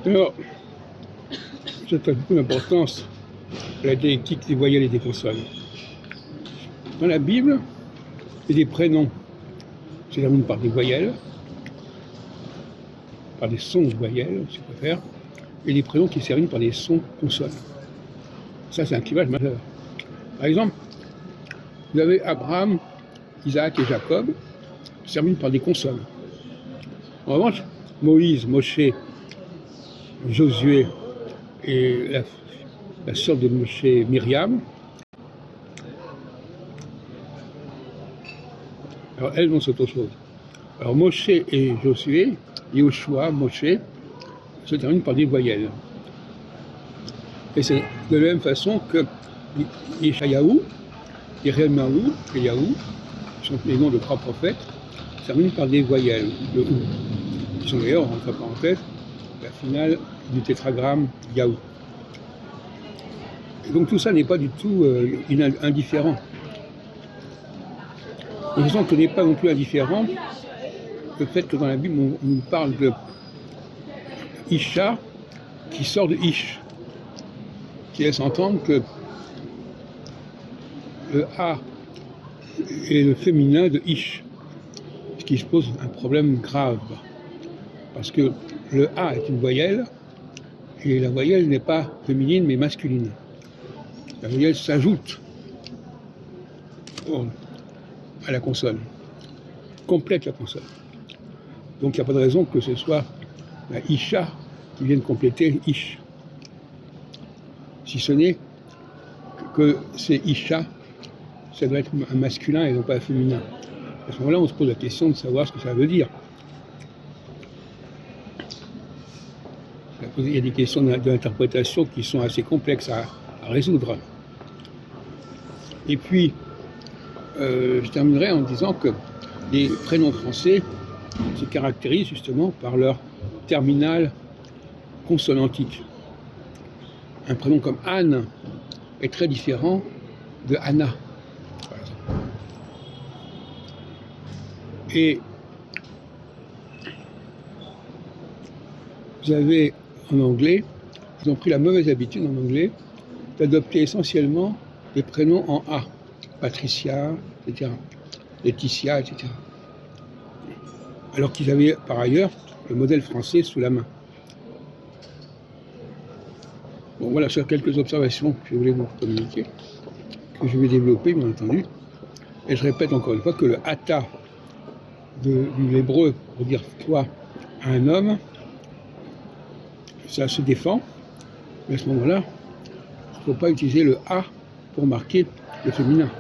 Alors, j'attache beaucoup d'importance à la dialectique des voyelles et des consonnes. Dans la Bible, il y a des prénoms qui se terminent par des voyelles, par des sons voyelles, si on préfère, et des prénoms qui se terminent par des sons consonnes. Ça, c'est un clivage majeur. Par exemple, vous avez Abraham, Isaac et Jacob, qui se terminent par des consonnes. En revanche, Moïse, Moshe, Josué et la sœur de Moshe, Myriam, alors elles, non, c'est autre chose. Alors Moshe et Josué, Yoshua, Moshe, se terminent par des voyelles. Et c'est de la même façon que Yeshayahu, Yeremiahu et Yahou, qui sont les noms de 3 prophètes, se terminent par des voyelles, de ou, qui sont d'ailleurs, entre parenthèses, la finale du tétragramme Yahou. Et donc tout ça n'est pas du tout indifférent. Et disons que ce n'est pas non plus indifférent le fait que dans la Bible, on nous parle de Isha qui sort de Ish, qui laisse entendre que le A est le féminin de Ish, ce qui se pose un problème grave. Parce que le A est une voyelle, et la voyelle n'est pas féminine mais masculine. La voyelle s'ajoute à la consonne, complète la consonne. Donc il n'y a pas de raison que ce soit la Isha qui vienne compléter Ish. Si ce n'est que c'est Isha, ça doit être un masculin et non pas un féminin. À ce moment-là, on se pose la question de savoir ce que ça veut dire. Il y a des questions d'interprétation qui sont assez complexes à résoudre. Et puis, je terminerai en disant que les prénoms français se caractérisent justement par leur terminale consonantique. Un prénom comme Anne est très différent de Anna, par exemple. Et vous avez en anglais, ils ont pris la mauvaise habitude en anglais d'adopter essentiellement des prénoms en A. Patricia, etc. Laetitia, etc. Alors qu'ils avaient par ailleurs le modèle français sous la main. Bon, voilà, sur quelques observations que je voulais vous communiquer, que je vais développer, bien entendu. Et je répète encore une fois que le hata de l'hébreu pour dire toi à un homme, ça se défend, mais à ce moment-là, il ne faut pas utiliser le a pour marquer le féminin.